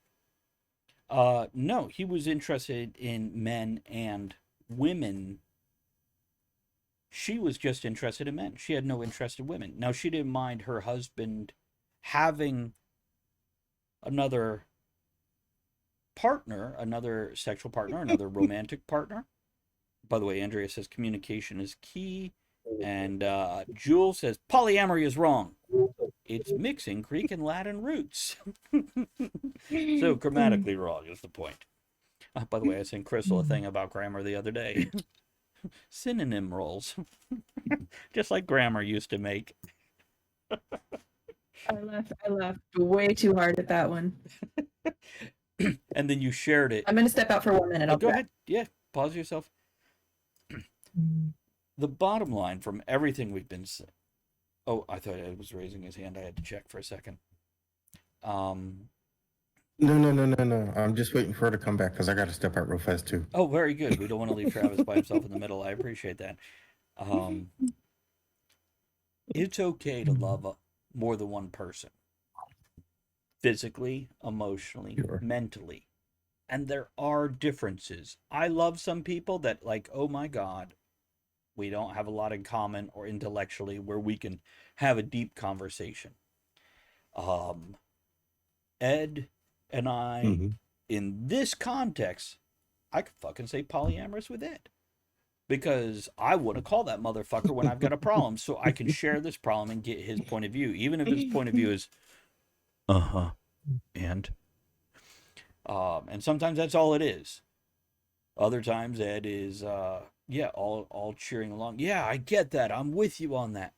No, he was interested in men and women. She was just interested in men. She had no interest in women. Now, she didn't mind her husband having another partner, another sexual partner, another romantic partner. By the way, Andrea says communication is key. And Jules says polyamory is wrong. It's mixing Greek and Latin roots. So grammatically wrong is the point. By the way, I sent Crystal a thing about grammar the other day. Synonym rolls. Just like grammar used to make. I laughed way too hard at that one. And then you shared it. I'm going to step out for 1 minute. I'll Go ahead. Yeah, pause yourself. The bottom line from everything we've been saying. Oh, I thought Ed was raising his hand. I had to check for a second. No. I'm just waiting for her to come back because I got to step out real fast too. Oh, very good. We don't want to leave Travis by himself in the middle. I appreciate that. It's okay to love more than one person. Physically, emotionally, Sure. mentally. And there are differences. I love some people that like, oh my God, we don't have a lot in common or intellectually where we can have a deep conversation. Ed and I, in this context, I could fucking say polyamorous with Ed. Because I want to call that motherfucker when I've got a problem so I can share this problem and get his point of view. Even if his point of view is, and sometimes that's all it is. Other times Ed is, all cheering along. Yeah, I get that. I'm with you on that.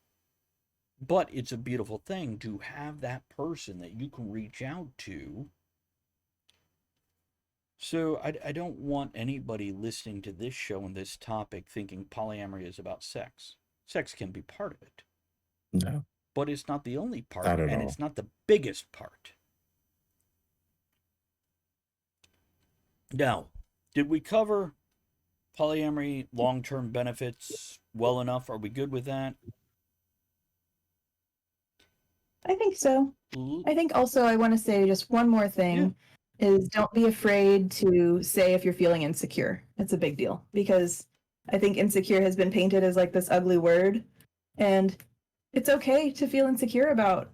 But it's a beautiful thing to have that person that you can reach out to. So I don't want anybody listening to this show and this topic thinking polyamory is about sex. Sex can be part of it. No. But it's not the only part, Not at and all. it's not the biggest part. Now, did we cover polyamory long-term benefits well enough? Are we good with that? I think so. I think also I want to say just one more thing is don't be afraid to say if you're feeling insecure. It's a big deal because I think insecure has been painted as like this ugly word, and it's okay to feel insecure about,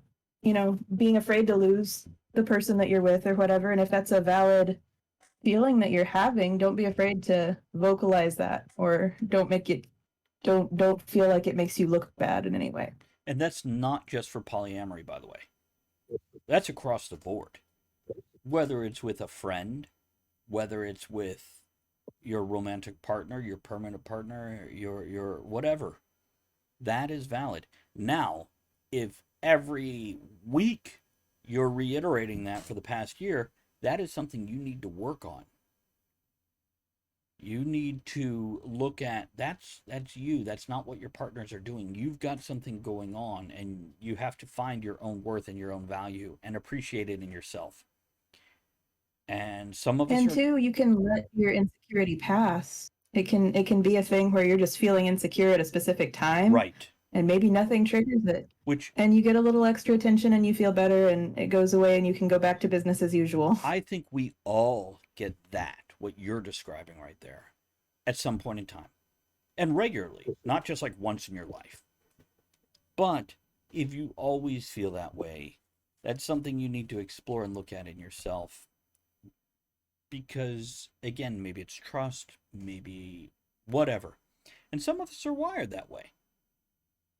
being afraid to lose the person that you're with or whatever. And if that's a valid feeling that you're having, don't be afraid to vocalize that, or don't feel like it makes you look bad in any way. And that's not just for polyamory, by the way. That's across the board. Whether it's with a friend, whether it's with your romantic partner, your permanent partner, your whatever, that is valid. Now, if every week you're reiterating that for the past year, that is something you need to work on. You need to look at that's you. That's not what your partners are doing. You've got something going on, and you have to find your own worth and your own value and appreciate it in yourself. And some of us And are two, you can let your insecurity pass. It can be a thing where you're just feeling insecure at a specific time, right, and maybe nothing triggers it. which And you get a little extra attention and you feel better and it goes away and you can go back to business as usual. I think we all get that, what you're describing right there, at some point in time. And regularly, not just like once in your life. But if you always feel that way, that's something you need to explore and look at in yourself. Because, again, maybe it's trust, maybe whatever. And some of us are wired that way.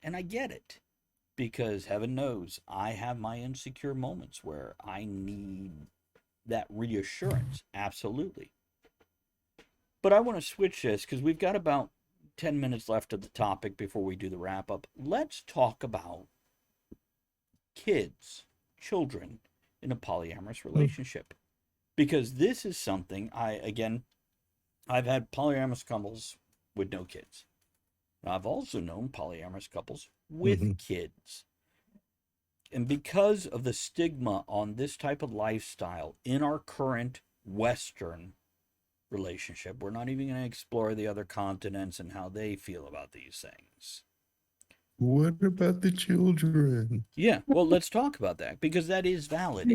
And I get it. Because heaven knows I have my insecure moments where I need that reassurance. Absolutely. But I want to switch this because we've got about 10 minutes left of the topic before we do the wrap up. Let's talk about kids, children in a polyamorous relationship. Because this is something I've had polyamorous couples with no kids. I've also known polyamorous couples with kids. And because of the stigma on this type of lifestyle in our current Western relationship, we're not even going to explore the other continents and how they feel about these things. What about the children? Yeah, well, let's talk about that because that is valid.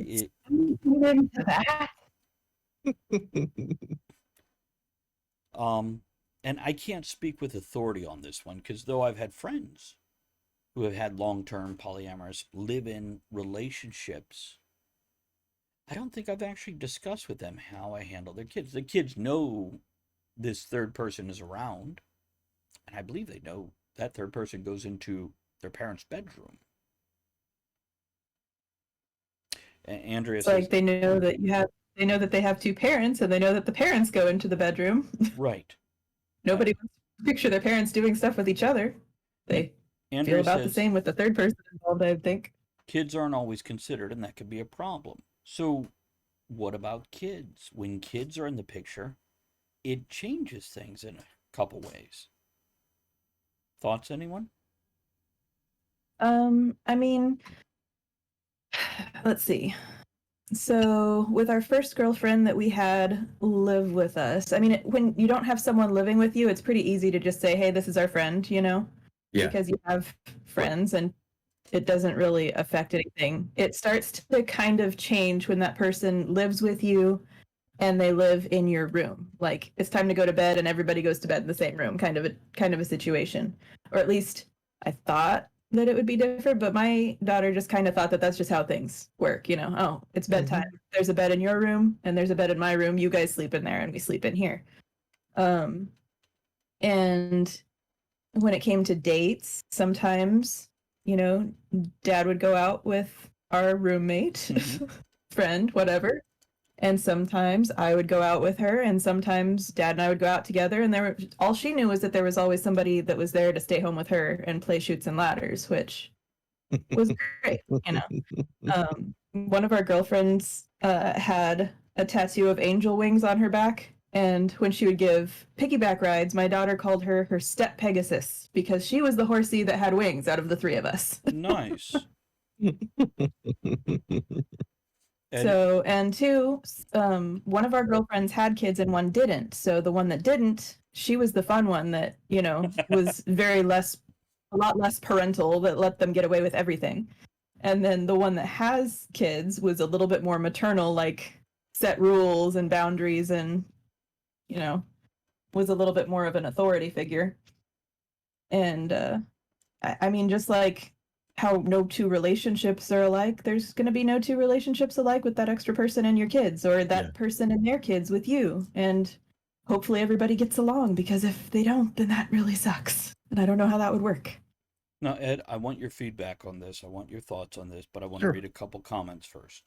And I can't speak with authority on this one because though I've had friends who have had long-term polyamorous live-in relationships, I don't think I've actually discussed with them how I handle their kids. The kids know this third person is around, and I believe they know that third person goes into their parents' bedroom. Andrea It's says, like they know that they have two parents, and they know that the parents go into the bedroom. right. Nobody wants to picture their parents doing stuff with each other. They Andrea feel about says, the same with the third person involved, I think. Kids aren't always considered, and that could be a problem. So, what about kids? When kids are in the picture, it changes things in a couple ways. Thoughts, anyone? I mean, let's see. So, with our first girlfriend that we had live with us, I mean, when you don't have someone living with you, it's pretty easy to just say, hey, this is our friend, you know? Yeah. Because you have friends and it doesn't really affect anything. It starts to kind of change when that person lives with you and they live in your room. Like it's time to go to bed and everybody goes to bed in the same room, kind of a situation. Or at least I thought that it would be different, but my daughter just kind of thought that that's just how things work, you know. Oh, it's bedtime. There's a bed in your room and there's a bed in my room. You guys sleep in there and we sleep in here. And when it came to dates, sometimes, you know, dad would go out with our roommate, friend, whatever. And sometimes I would go out with her, and sometimes dad and I would go out together. And all she knew was that there was always somebody that was there to stay home with her and play Chutes and Ladders, which was great, you know. One of our girlfriends had a tattoo of angel wings on her back. And when she would give piggyback rides, my daughter called her step Pegasus because she was the horsey that had wings out of the three of us. Nice. So, and two, one of our girlfriends had kids and one didn't. So the one that didn't, she was the fun one that, you know, was a lot less parental, that let them get away with everything. And then the one that has kids was a little bit more maternal, like set rules and boundaries and, you know, was a little bit more of an authority figure. And I mean, just like how no two relationships are alike. There's going to be no two relationships alike with that extra person and your kids, or that person and their kids with you. And hopefully everybody gets along, because if they don't, then that really sucks. And I don't know how that would work. Now, Ed, I want your feedback on this. I want your thoughts on this, but I want Sure. to read a couple comments first.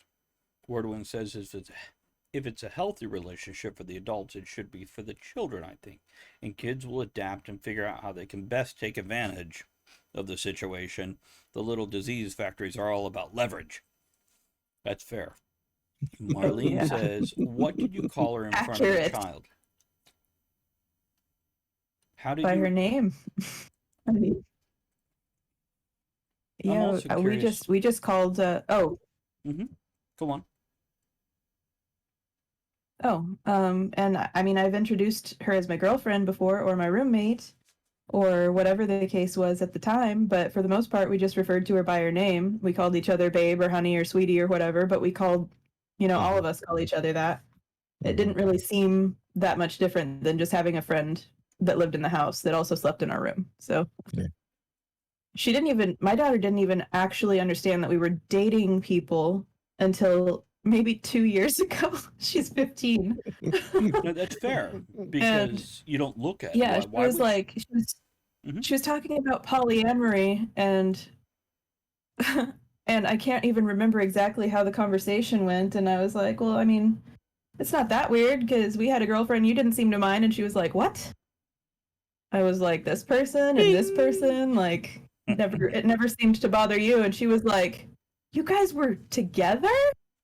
Wordwin says, if it's a healthy relationship for the adults, it should be for the children, I think. And kids will adapt and figure out how they can best take advantage of the situation. The little disease factories are all about leverage. That's fair. Marlene says, what did you call her in front of the Accurate. child? How did By you... her name. I mean, I'm yeah, also curious. we just called Go on. And I mean, I've introduced her as my girlfriend before, or my roommate, or whatever the case was at the time, but for the most part we just referred to her by her name. We called each other babe or honey or sweetie or whatever, but we called, all of us call each other that. It didn't really seem that much different than just having a friend that lived in the house that also slept in our room. So my daughter didn't even actually understand that we were dating people until maybe 2 years ago. She's 15. No, that's fair, because you don't look at it. Yeah, she was talking about polyamory, and and I can't even remember exactly how the conversation went. And I was like, well, I mean, it's not that weird, because we had a girlfriend you didn't seem to mind. And she was like, what? I was like, this person and this person, like, it never seemed to bother you. And she was like, you guys were together?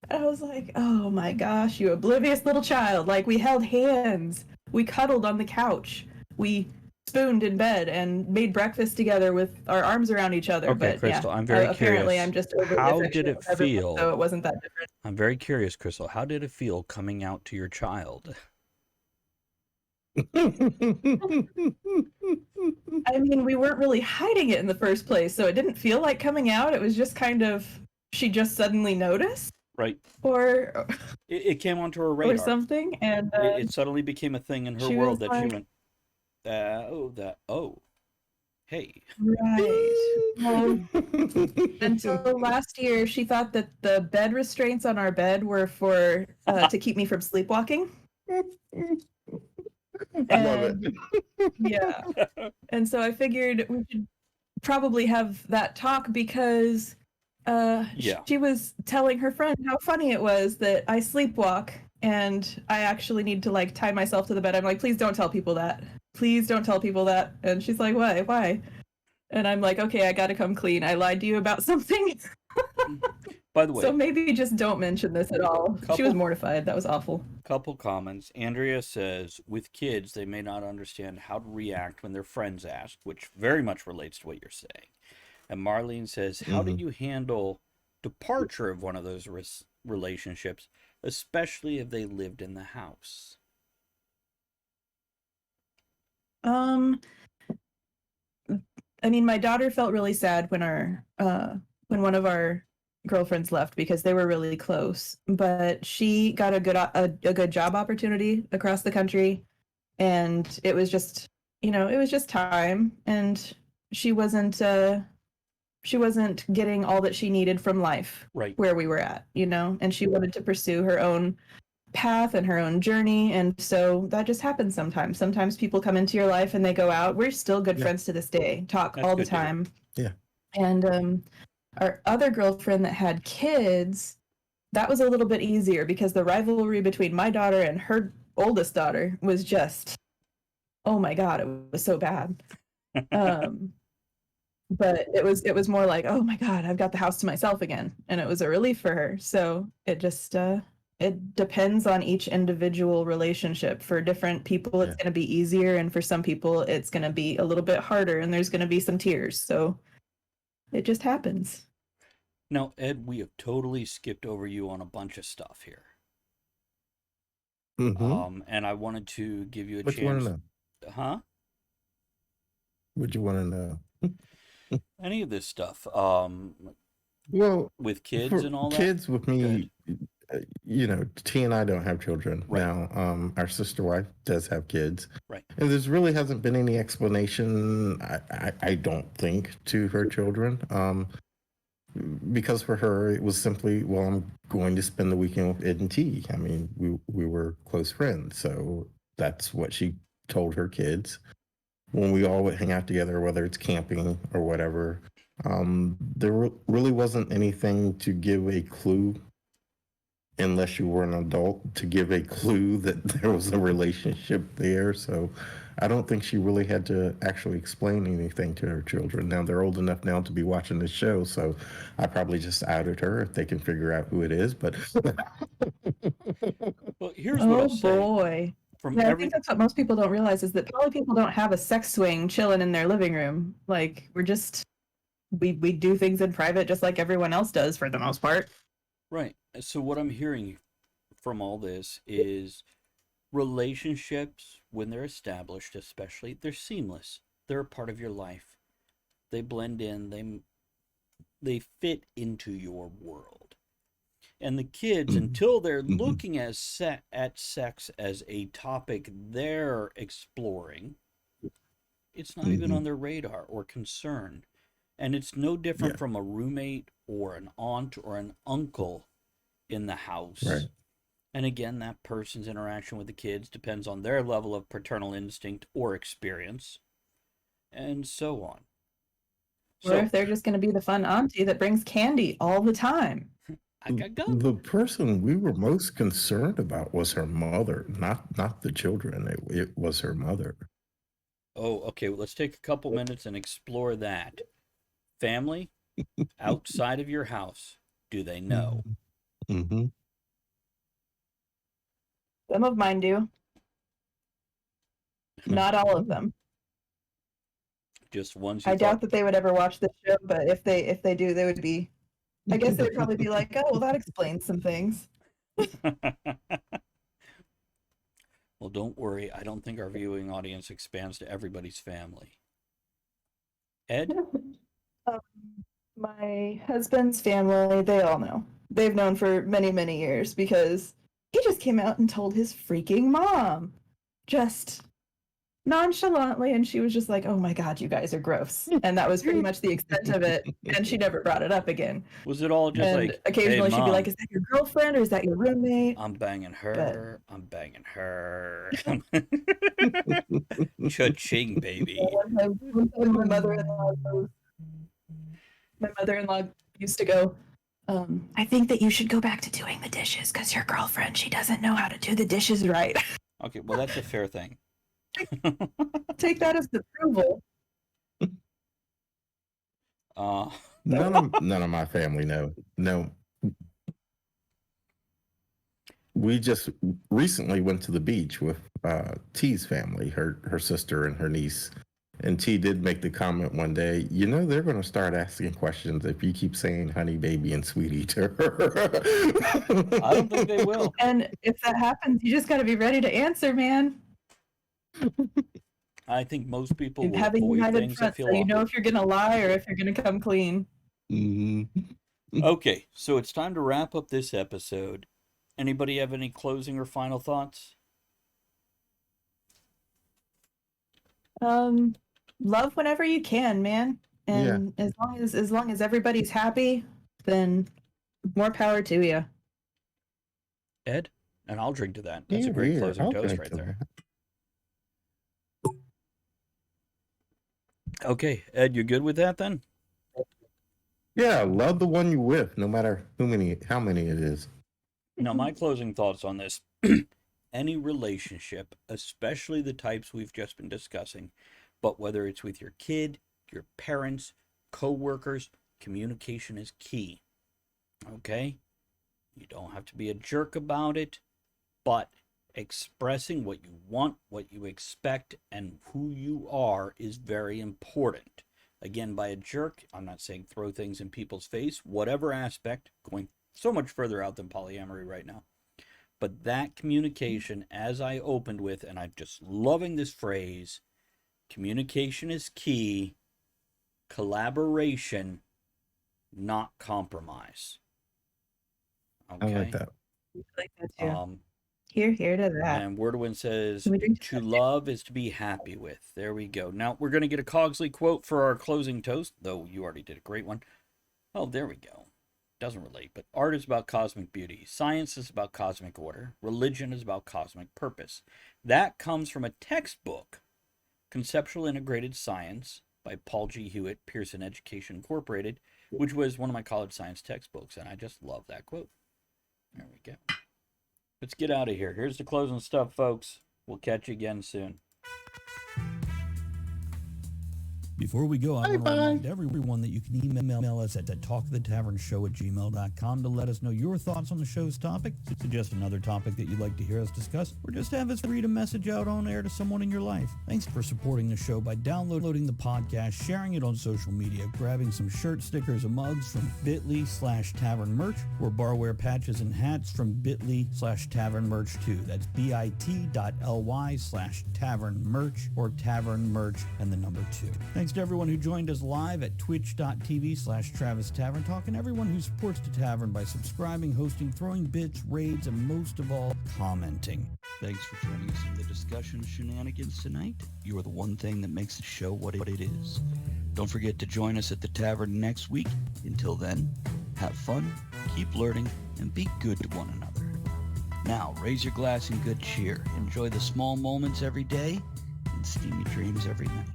I was like, oh my gosh, you oblivious little child. Like, we held hands, we cuddled on the couch, we spooned in bed and made breakfast together with our arms around each other. Okay, but Crystal, yeah, I'm very apparently curious. I'm just How did it feel? So it wasn't that different. I'm very curious, Crystal. How did it feel coming out to your child? I mean, we weren't really hiding it in the first place, so it didn't feel like coming out. It was just kind of, she just suddenly noticed. Right. Or it came onto her radar. Or something, and it suddenly became a thing in her world that she went, hey. Right. Well, until last year, she thought that the bed restraints on our bed were for to keep me from sleepwalking. I love it. Yeah. And so I figured we should probably have that talk, because she was telling her friend how funny it was that I sleepwalk, and I actually need to, like, tie myself to the bed. I'm like, please don't tell people that. Please don't tell people that. And she's like, why? And I'm like, okay, I gotta come clean. I lied to you about something. By the way, so maybe just don't mention this at all. She was mortified. That was awful. Couple comments. Andrea says, with kids, they may not understand how to react when their friends ask, which very much relates to what you're saying. And Marlene says, how did you handle departure of one of those relationships, especially if they lived in the house? I mean, my daughter felt really sad when when one of our girlfriends left, because they were really close. But she got a good job opportunity across the country, and it was just time, and she wasn't getting all that she needed from life where we were at, and she wanted to pursue her own path and her own journey. And so that just happens sometimes. Sometimes people come into your life and they go out. We're still good friends to this day, talk all the time. Yeah. And our other girlfriend that had kids, that was a little bit easier, because the rivalry between my daughter and her oldest daughter was just, oh my God, it was so bad. But it was more like, oh my God, I've got the house to myself again. And it was a relief for her. So it just, it depends on each individual relationship. For different people, it's going to be easier. And for some people, it's going to be a little bit harder, and there's going to be some tears. So it just happens. Now, Ed, we have totally skipped over you on a bunch of stuff here. And I wanted to give you a chance. What you want to know? Huh? What you want to know? Any of this stuff. Well, with kids and all that? Kids with me, T and I don't have children now. Our sister wife does have kids. Right. And there really hasn't been any explanation, I don't think, to her children. because for her it was simply, well, I'm going to spend the weekend with Ed and T. I mean, we were close friends, so that's what she told her kids when we all would hang out together, whether it's camping or whatever. There really wasn't anything to give a clue, unless you were an adult, to give a clue that there was a relationship there. So I don't think she really had to actually explain anything to her children. Now they're old enough now to be watching this show, so I probably just outed her if they can figure out who it is. But Well, here's what I'll Oh say. boy. From Yeah, I every think that's what most people don't realize is that poly people don't have a sex swing chilling in their living room. Like we're just we do things in private just like everyone else does for the most part. right. So what I'm hearing from all this is relationships, when they're established, especially, they're seamless. They're a part of your life. They blend in. They fit into your world. And the kids, until they're looking at sex as a topic they're exploring, it's not even on their radar or concern. And it's no different Yeah. from a roommate or an aunt or an uncle in the house. Right. And again, that person's interaction with the kids depends on their level of paternal instinct or experience, and so on. Or So, if they're just going to be the fun auntie that brings candy all the time. I got gum. The person we were most concerned about was her mother, not the children. It was her mother. Oh, okay. Well, let's take a couple minutes and explore that. Family outside of your house, do they know? Mm-hmm. Some of mine do. Not all of them. Just ones you I doubt thought. that they would ever watch this show, but if they do, they would be. I guess they'd probably be like, "Oh, well, that explains some things." Well, don't worry. I don't think our viewing audience expands to everybody's family. Ed? Um, my husband's family, they all know. They've known for many, many years because he just came out and told his freaking mom. Just nonchalantly, and she was just like, "Oh my god, you guys are gross." And that was pretty much the extent of it, and she never brought it up again. Was it all just And like, occasionally hey, she'd be Mom, like, "Is that your girlfriend or is that your roommate?" I'm banging But her. I'm banging her. Cha-ching, baby. one time my mother-in-law used to go, "I think that you should go back to doing the dishes because your girlfriend, she doesn't know how to do the dishes right." Okay, well, that's a fair thing. Take that as approval. None of my family know. No. We just recently went to the beach with T's family, her sister and her niece. And T did make the comment one day, they're going to start asking questions if you keep saying honey, baby, and sweetie to her. I don't think they will. And if that happens, you just got to be ready to answer, man. I think most people You will have a avoid united things that front, feel so you know awkward. if you're going to lie or if you're going to come clean. Okay, so it's time to wrap up this episode. Anybody have any closing or final thoughts? Love whenever you can, man. And as long as everybody's happy, then more power to you. Ed? And I'll drink to that. That's a great closing I'll toast drink right to there. that. Okay, Ed, you good with that then? Yeah, love the one you with, no matter how many it is. Now, my closing thoughts on this. Any relationship, especially the types we've just been discussing, but whether it's with your kid, your parents, co-workers, communication is key. Okay? You don't have to be a jerk about it, but expressing what you want, what you expect, and who you are is very important. Again, by a jerk, I'm not saying throw things in people's face, whatever aspect, going so much further out than polyamory right now. But that communication, as I opened with, and I'm just loving this phrase, communication is key, collaboration, not compromise. Okay? I like that. I like that too. Here to that. And Wordwin says, Can we drink to love is to be happy with. There we go. Now, we're going to get a Cogsley quote for our closing toast, though you already did a great one. Oh, there we go. Doesn't relate, but art is about cosmic beauty. Science is about cosmic order. Religion is about cosmic purpose. That comes from a textbook, Conceptual Integrated Science by Paul G. Hewitt, Pearson Education Incorporated, which was one of my college science textbooks, and I just love that quote. There we go. Let's get out of here. Here's the closing stuff, folks. We'll catch you again soon. Before we go, I want to Bye-bye. remind everyone that you can email us at talkthetavernshow@gmail.com to let us know your thoughts on the show's topic, suggest another topic that you'd like to hear us discuss, or just have us read a message out on air to someone in your life. Thanks for supporting the show by downloading the podcast, sharing it on social media, grabbing some shirt stickers and mugs from bit.ly/tavern merch, or barware patches and hats from bit.ly/tavern merch 2. That's bit.ly/tavern merch or tavern merch and the number 2. Thanks to everyone who joined us live at twitch.tv/Travis Tavern Talk, and everyone who supports the tavern by subscribing, hosting, throwing bits, raids, and most of all, commenting. Thanks for joining us in the discussion shenanigans tonight. You are the one thing that makes the show what it is. Don't forget to join us at the tavern next week. Until then, have fun, keep learning, and be good to one another. Now, raise your glass in good cheer. Enjoy the small moments every day and steamy dreams every night.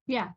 Yeah.